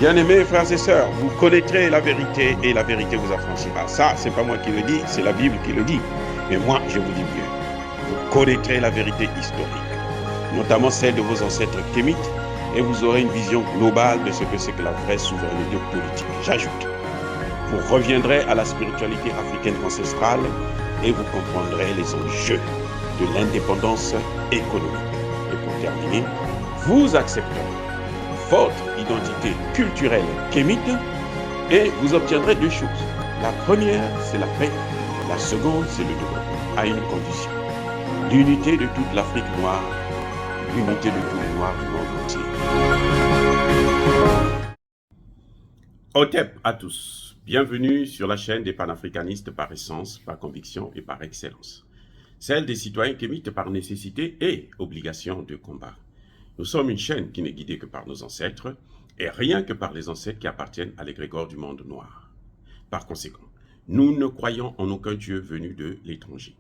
Bien-aimés frères et sœurs, vous connaîtrez la vérité et la vérité vous affranchira. Ça, c'est pas moi qui le dis, c'est la Bible qui le dit. Mais moi, je vous dis mieux. Vous connaîtrez la vérité historique, notamment celle de vos ancêtres kémites, et vous aurez une vision globale de ce que c'est que la vraie souveraineté politique. J'ajoute, vous reviendrez à la spiritualité africaine ancestrale et vous comprendrez les enjeux de l'indépendance économique. Et pour terminer, vous accepterez votre identité culturelle kémite et vous obtiendrez deux choses. La première, c'est la paix. La seconde, c'est le développement, à une condition. L'unité de toute l'Afrique noire, l'unité de tous les Noirs du monde entier. Otep à tous. Bienvenue sur la chaîne des panafricanistes par essence, par conviction et par excellence. Celle des citoyens kémites par nécessité et obligation de combat. Nous sommes une chaîne qui n'est guidée que par nos ancêtres, et rien que par les ancêtres qui appartiennent à l'égrégore du monde noir. Par conséquent, nous ne croyons en aucun Dieu venu de l'étranger.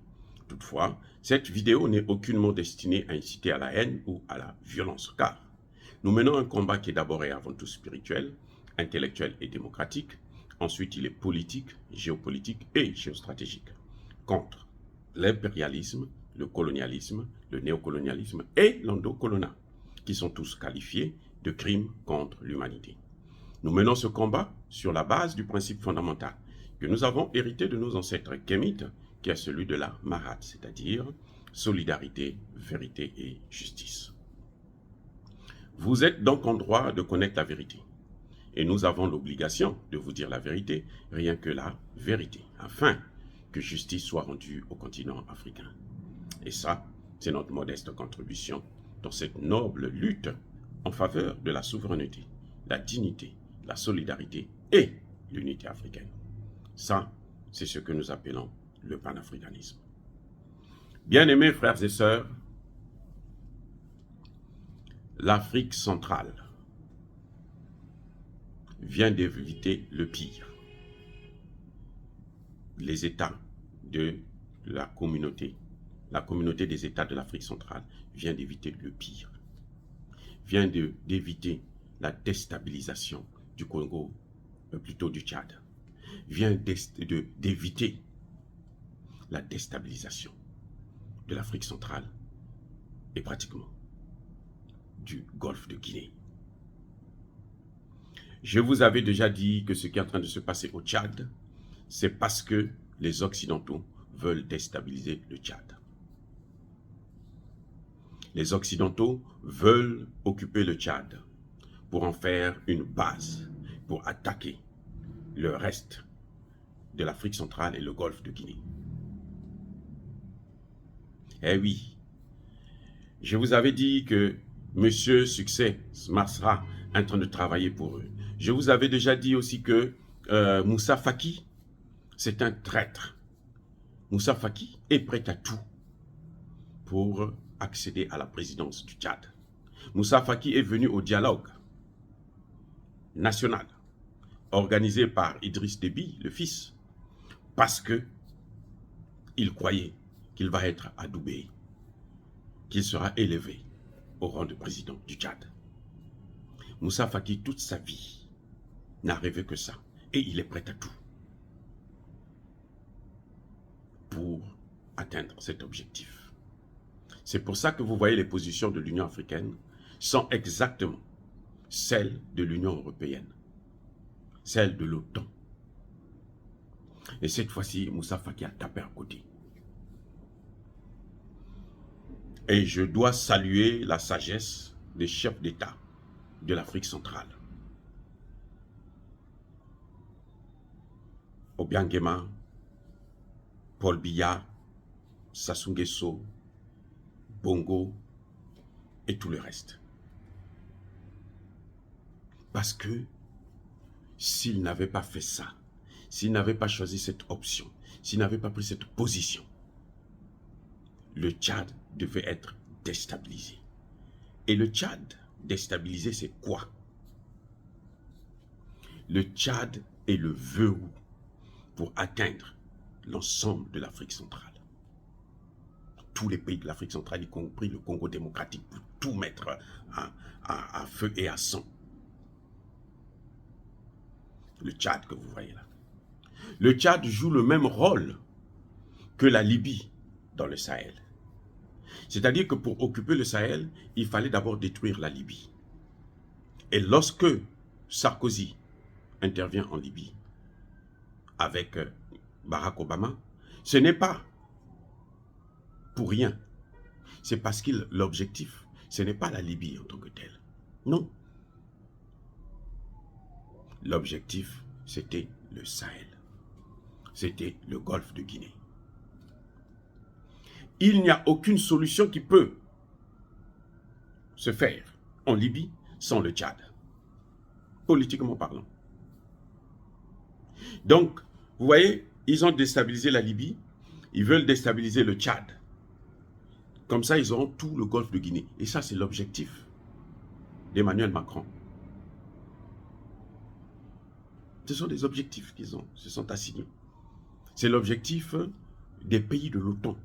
Toutefois, cette vidéo n'est aucunement destinée à inciter à la haine ou à la violence, car nous menons un combat qui est d'abord et avant tout spirituel, intellectuel et démocratique. Ensuite, il est politique, géopolitique et géostratégique, contre l'impérialisme, le colonialisme, le néocolonialisme et l'endocolonat, qui sont tous qualifiés de crimes contre l'humanité. Nous menons ce combat sur la base du principe fondamental que nous avons hérité de nos ancêtres kémites, qui est celui de la Marat, c'est-à-dire solidarité, vérité et justice. Vous êtes donc en droit de connaître la vérité. Et nous avons l'obligation de vous dire la vérité, rien que la vérité, afin que justice soit rendue au continent africain. Et ça, c'est notre modeste contribution dans cette noble lutte en faveur de la souveraineté, la dignité, la solidarité et l'unité africaine. Ça, c'est ce que nous appelons le panafricanisme. Bien-aimés frères et sœurs, l'Afrique centrale vient d'éviter le pire. Les États de la communauté des États de l'Afrique centrale vient d'éviter le pire, vient d'éviter la déstabilisation du Congo, plutôt du Tchad, vient d'éviter la déstabilisation de l'Afrique centrale et pratiquement du Golfe de Guinée. Je vous avais déjà dit que ce qui est en train de se passer au Tchad, c'est parce que les Occidentaux veulent déstabiliser le Tchad. Les Occidentaux veulent occuper le Tchad pour en faire une base, pour attaquer le reste de l'Afrique centrale et le Golfe de Guinée. Eh oui, je vous avais dit que Monsieur Succès sera en train de travailler pour eux. Je vous avais déjà dit aussi que Moussa Faki, c'est un traître. Moussa Faki est prêt à tout pour accéder à la présidence du Tchad. Moussa Faki est venu au dialogue national organisé par Idriss Déby, le fils, parce que il croyait qu'il va être adoubé, qu'il sera élevé au rang de président du Tchad. Moussa Faki, toute sa vie, n'a rêvé que ça, et il est prêt à tout pour atteindre cet objectif. C'est pour ça que vous voyez les positions de l'Union africaine sont exactement celles de l'Union européenne, celles de l'OTAN. Et cette fois-ci, Moussa Faki a tapé à côté. Et je dois saluer la sagesse des chefs d'État de l'Afrique centrale. Obiangema, Paul Biya, Sassou Nguesso, Bongo et tout le reste. Parce que s'ils n'avaient pas fait ça, s'ils n'avaient pas choisi cette option, s'ils n'avaient pas pris cette position, le Tchad devait être déstabilisé. Et le Tchad déstabilisé, c'est quoi? Le Tchad est le verrou pour atteindre l'ensemble de l'Afrique centrale. Tous les pays de l'Afrique centrale, y compris le Congo démocratique, pour tout mettre à feu et à sang. le Tchad que vous voyez là. Le Tchad joue le même rôle que la Libye dans le Sahel. C'est-à-dire que pour occuper le Sahel, il fallait d'abord détruire la Libye. Et lorsque Sarkozy intervient en Libye avec Barack Obama, ce n'est pas pour rien. C'est parce que l'objectif, ce n'est pas la Libye en tant que telle. Non. L'objectif, c'était le Sahel. C'était le golfe de Guinée. Il n'y a aucune solution qui peut se faire en Libye sans le Tchad, politiquement parlant. Donc, vous voyez, ils ont déstabilisé la Libye, ils veulent déstabiliser le Tchad. Comme ça, ils auront tout le golfe de Guinée. Et ça, c'est l'objectif d'Emmanuel Macron. Ce sont des objectifs qu'ils se sont assignés. C'est l'objectif des pays de l'OTAN.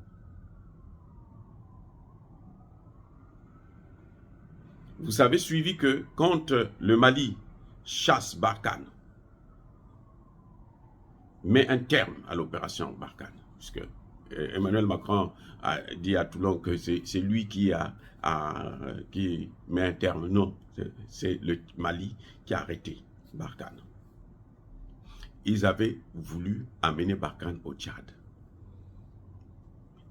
Vous avez suivi que quand le Mali chasse Barkhane, met un terme à l'opération Barkhane, puisque Emmanuel Macron a dit à Toulon que c'est lui qui met un terme. Non, c'est le Mali qui a arrêté Barkhane. Ils avaient voulu amener Barkhane au Tchad.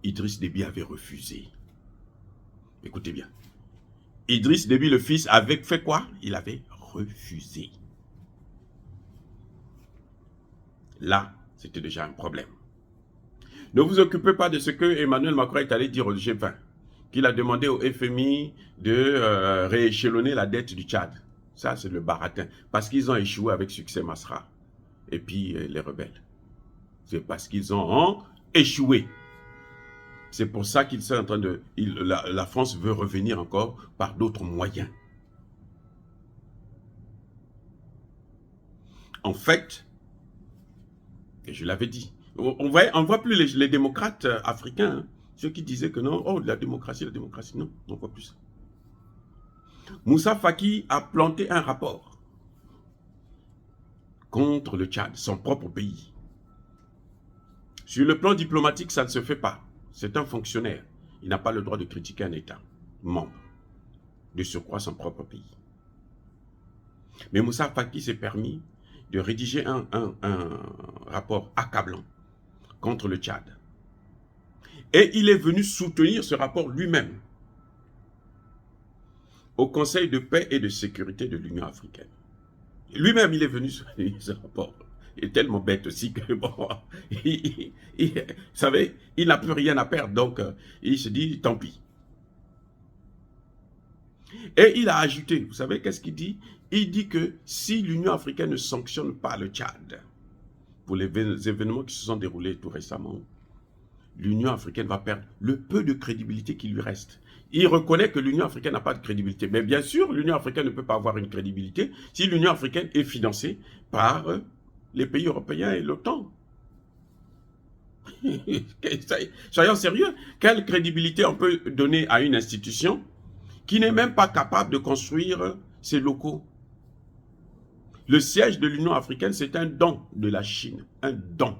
Idriss Déby avait refusé. Écoutez bien. Idriss Déby, le fils, avait fait quoi? Il avait refusé. Là, c'était déjà un problème. Ne vous occupez pas de ce que Emmanuel Macron est allé dire au G20, qu'il a demandé au FMI de rééchelonner la dette du Tchad. Ça, c'est le baratin. Parce qu'ils ont échoué avec succès Masra. Et puis les rebelles. C'est parce qu'ils ont échoué. C'est pour ça qu'ils sont en train de... La France veut revenir encore par d'autres moyens. En fait, et je l'avais dit, on ne voit plus les démocrates africains, hein, ceux qui disaient que non, oh, la démocratie, non, on ne voit plus ça. Moussa Faki a planté un rapport contre le Tchad, son propre pays. Sur le plan diplomatique, ça ne se fait pas. C'est un fonctionnaire. Il n'a pas le droit de critiquer un État membre, de surcroît son propre pays. Mais Moussa Faki s'est permis de rédiger un rapport accablant contre le Tchad. Et il est venu soutenir ce rapport lui-même au Conseil de paix et de sécurité de l'Union africaine. Lui-même, il est venu soutenir ce rapport. Il est tellement bête aussi que, bon, vous savez, il n'a plus rien à perdre, donc il se dit, tant pis. Et il a ajouté, vous savez qu'est-ce qu'il dit? Il dit que si l'Union africaine ne sanctionne pas le Tchad, pour les événements qui se sont déroulés tout récemment, l'Union africaine va perdre le peu de crédibilité qui lui reste. Il reconnaît que l'Union africaine n'a pas de crédibilité. Mais bien sûr, l'Union africaine ne peut pas avoir une crédibilité si l'Union africaine est financée par les pays européens et l'OTAN. Soyons sérieux. Quelle crédibilité on peut donner à une institution qui n'est même pas capable de construire ses locaux? Le siège de l'Union africaine, c'est un don de la Chine. Un don.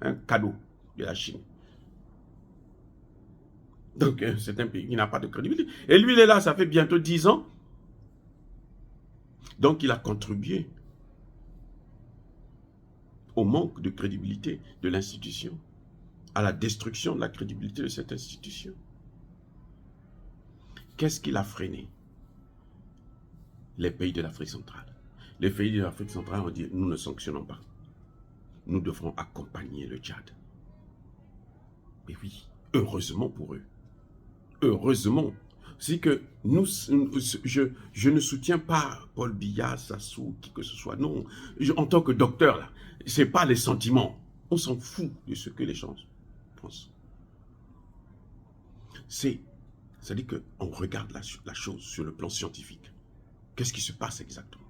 Un cadeau de la Chine. Donc, c'est un pays qui n'a pas de crédibilité. Et lui, il est là, ça fait bientôt 10 ans. Donc, il a contribué au manque de crédibilité de l'institution, à la destruction de la crédibilité de cette institution. Qu'est-ce qu'il a freiné? Les pays de l'Afrique centrale. Les pays de l'Afrique centrale ont dit, nous ne sanctionnons pas. Nous devrons accompagner le Tchad. Mais oui, heureusement pour eux. Heureusement. C'est que je ne soutiens pas Paul Biya, Sassou, qui que ce soit. Non, en tant que docteur, ce n'est pas les sentiments. On s'en fout de ce que les gens pensent. C'est-à-dire qu'on regarde la chose sur le plan scientifique. Qu'est-ce qui se passe exactement?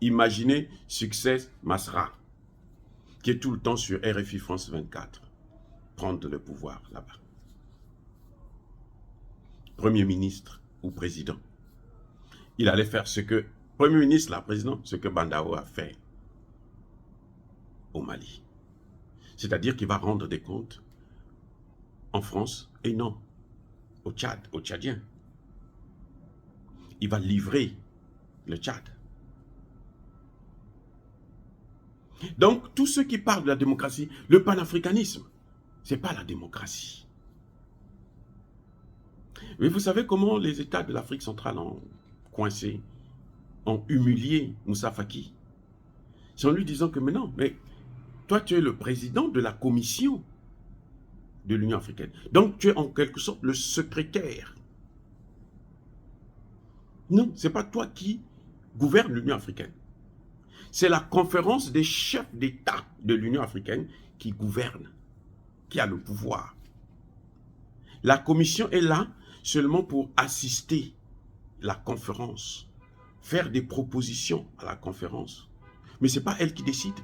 Imaginez Succès Masra, qui est tout le temps sur RFI France 24, prendre le pouvoir là-bas. Premier ministre ou président. Il allait faire ce que Premier ministre, la présidente, ce que Bandao a fait au Mali. C'est-à-dire qu'il va rendre des comptes en France et non au Tchad, aux Tchadiens. Il va livrer le Tchad. Donc, tous ceux qui parlent de la démocratie, le panafricanisme, ce n'est pas la démocratie. Mais vous savez comment les États de l'Afrique centrale ont coincé, ont humilié Moussa Faki? C'est en lui disant que maintenant, mais toi tu es le président de la commission de l'Union africaine. Donc tu es en quelque sorte le secrétaire. Non, ce n'est pas toi qui gouverne l'Union africaine. C'est la conférence des chefs d'État de l'Union africaine qui gouverne, qui a le pouvoir. La commission est là seulement pour assister la conférence, faire des propositions à la conférence. Mais ce n'est pas elle qui décide.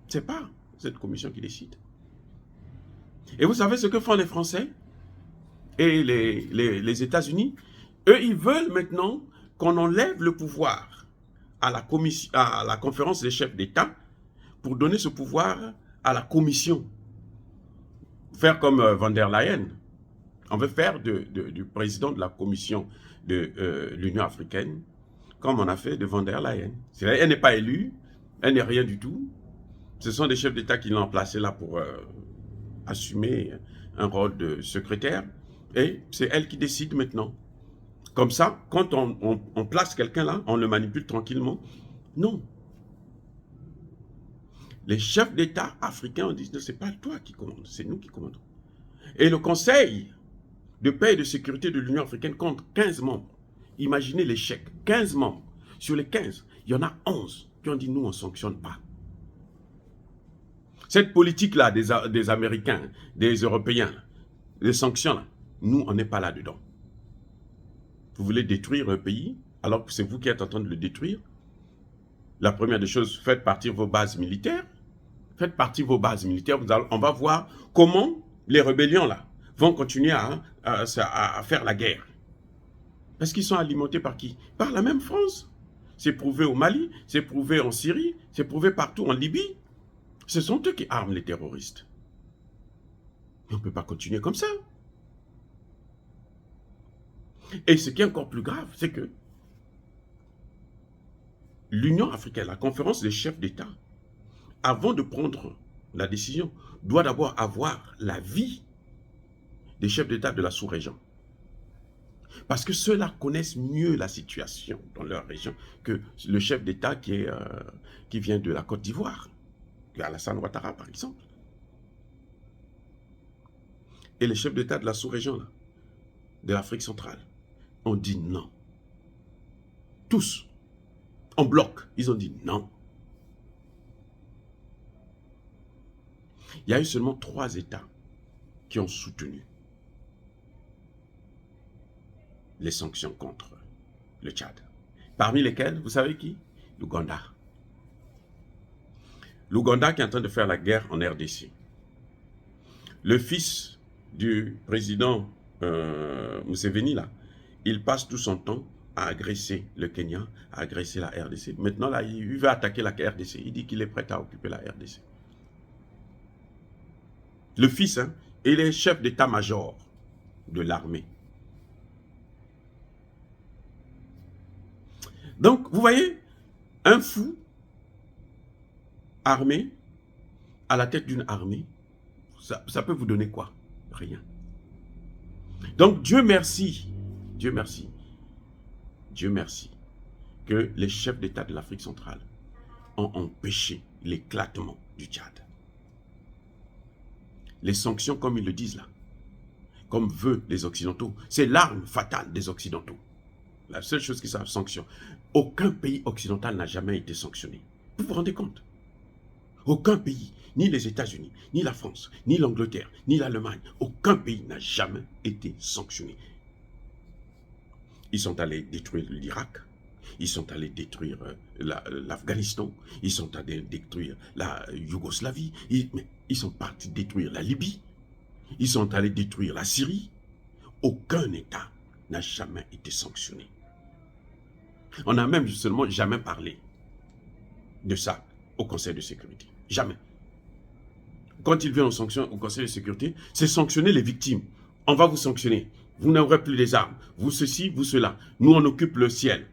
Ce n'est pas cette commission qui décide. Et vous savez ce que font les Français et les États-Unis? Eux, ils veulent maintenant qu'on enlève le pouvoir à la conférence des chefs d'État pour donner ce pouvoir à la commission. Faire comme Von der Leyen. On veut faire du président de la commission de l'Union africaine comme on a fait de Von der Leyen. Elle n'est pas élue, elle n'est rien du tout. Ce sont des chefs d'État qui l'ont placé là pour assumer un rôle de secrétaire. Et c'est elle qui décide maintenant. Comme ça, quand on place quelqu'un là, on le manipule tranquillement. Non. Les chefs d'État africains ont dit, ce n'est pas toi qui commande, c'est nous qui commandons. Et le Conseil de paix et de sécurité de l'Union africaine compte 15 membres. Imaginez l'échec, 15 membres. Sur les 15, il y en a 11 qui ont dit, nous, on ne sanctionne pas. Cette politique-là des Américains, des Européens, les sanctions, là, nous, on n'est pas là-dedans. Vous voulez détruire un pays, alors que c'est vous qui êtes en train de le détruire. La première des choses, faites partir vos bases militaires. Faites partir vos bases militaires. On va voir comment les rébellions là vont continuer à faire la guerre. Parce qu'ils sont alimentés par qui? Par la même France. C'est prouvé au Mali, c'est prouvé en Syrie, c'est prouvé partout en Libye. Ce sont eux qui arment les terroristes. Mais on ne peut pas continuer comme ça. Et ce qui est encore plus grave, c'est que l'Union africaine, la conférence des chefs d'État, avant de prendre la décision, doit d'abord avoir l'avis des chefs d'État de la sous-région. Parce que ceux-là connaissent mieux la situation dans leur région que le chef d'État qui vient de la Côte d'Ivoire, Alassane Ouattara par exemple. Et les chefs d'État de la sous-région, de l'Afrique centrale, ont dit non. Tous, en bloc, ils ont dit non. Il y a eu seulement 3 États qui ont soutenu les sanctions contre le Tchad. Parmi lesquels, vous savez qui? L'Ouganda. L'Ouganda qui est en train de faire la guerre en RDC. Le fils du président Museveni, là, il passe tout son temps à agresser le Kenya, à agresser la RDC. Maintenant, là, il veut attaquer la RDC. Il dit qu'il est prêt à occuper la RDC. Le fils, hein, il est chef d'état-major de l'armée. Donc, vous voyez, un fou armé, à la tête d'une armée, ça peut vous donner quoi? Rien. Donc, Dieu merci, Dieu merci, Dieu merci, que les chefs d'État de l'Afrique centrale ont empêché l'éclatement du Tchad. Les sanctions, comme ils le disent là, comme veulent les Occidentaux, c'est l'arme fatale des Occidentaux. La seule chose qui savent, sanction. Aucun pays occidental n'a jamais été sanctionné. Vous vous rendez compte? Aucun pays, ni les États-Unis, ni la France, ni l'Angleterre, ni l'Allemagne, aucun pays n'a jamais été sanctionné. Ils sont allés détruire l'Irak, ils sont allés détruire l'Afghanistan, ils sont allés détruire la Yougoslavie, ils sont partis détruire la Libye, ils sont allés détruire la Syrie. Aucun État n'a jamais été sanctionné. On n'a même justement jamais parlé de ça au Conseil de sécurité. Jamais. Quand il vient au Conseil de sécurité, c'est sanctionner les victimes. On va vous sanctionner. Vous n'aurez plus les armes. Vous ceci, vous cela. Nous, on occupe le ciel.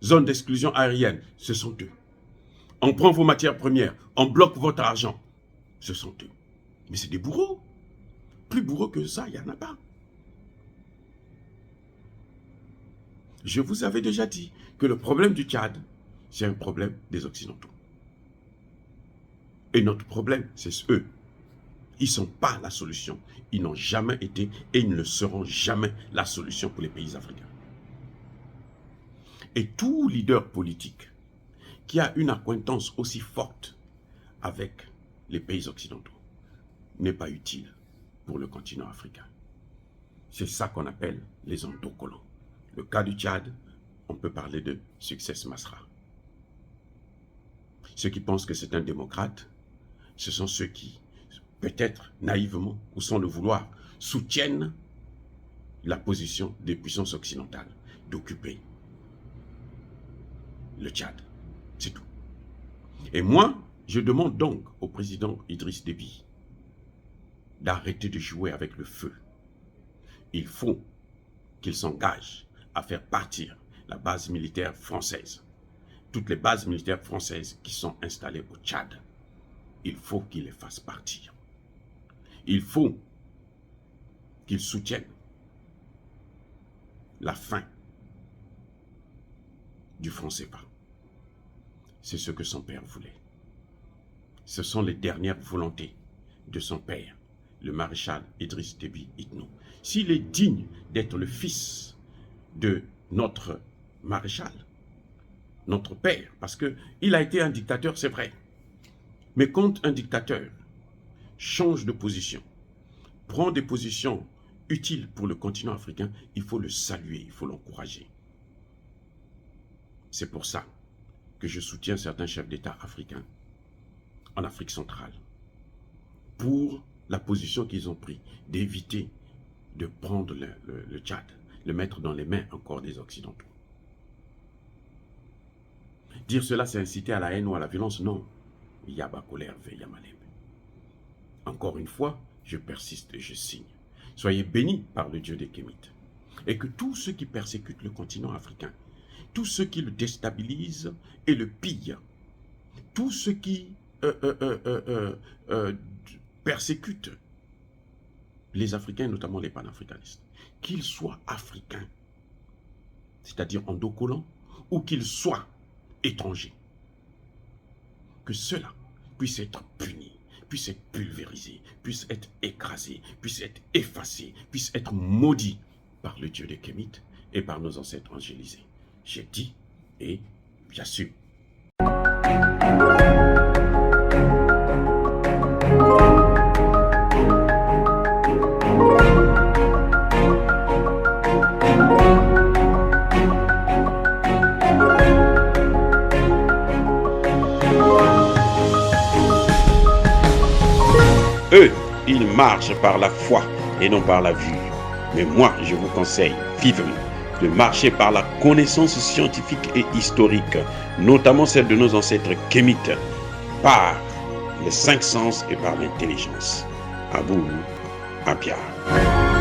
Zone d'exclusion aérienne, ce sont eux. On prend vos matières premières. On bloque votre argent. Ce sont eux. Mais c'est des bourreaux. Plus bourreaux que ça, il n'y en a pas. Je vous avais déjà dit que le problème du Tchad, c'est un problème des Occidentaux. Et notre problème, c'est eux. Ils ne sont pas la solution. Ils n'ont jamais été et ils ne seront jamais la solution pour les pays africains. Et tout leader politique qui a une acquaintance aussi forte avec les pays occidentaux n'est pas utile pour le continent africain. C'est ça qu'on appelle les endocollants. Le cas du Tchad, on peut parler de Succès Masra. Ceux qui pensent que c'est un démocrate, ce sont ceux qui, peut-être naïvement ou sans le vouloir, soutiennent la position des puissances occidentales d'occuper le Tchad. C'est tout. Et moi, je demande donc au président Idriss Déby d'arrêter de jouer avec le feu. Il faut qu'il s'engage à faire partir la base militaire française. Toutes les bases militaires françaises qui sont installées au Tchad, il faut qu'il les fasse partir. Il faut qu'il soutienne la fin du franc CFA. C'est ce que son père voulait. Ce sont les dernières volontés de son père, le maréchal Idriss Déby Itno. S'il est digne d'être le fils de notre maréchal, notre père, parce qu'il a été un dictateur, c'est vrai. Mais quand un dictateur change de position, prend des positions utiles pour le continent africain, il faut le saluer, il faut l'encourager. C'est pour ça que je soutiens certains chefs d'État africains en Afrique centrale pour la position qu'ils ont prise d'éviter de prendre le Tchad, le mettre dans les mains encore des Occidentaux. Dire cela, c'est inciter à la haine ou à la violence? Non. Yaba colère ve Yamaleb. Encore une fois, je persiste et je signe. Soyez bénis par le Dieu des Kémites. Et que tous ceux qui persécutent le continent africain, tous ceux qui le déstabilisent et le pillent, tous ceux qui persécutent les Africains, notamment les panafricanistes, qu'ils soient africains, c'est-à-dire endocollants, ou qu'ils soient étrangers, que cela puisse être puni, puisse être pulvérisé, puisse être écrasé, puisse être effacé, puisse être maudit par le Dieu des Kémites et par nos ancêtres angélisés. J'ai dit et j'assume. Eux, ils marchent par la foi et non par la vue. Mais moi, je vous conseille vivement de marcher par la connaissance scientifique et historique, notamment celle de nos ancêtres kémites, par les cinq sens et par l'intelligence. À vous, à Pierre.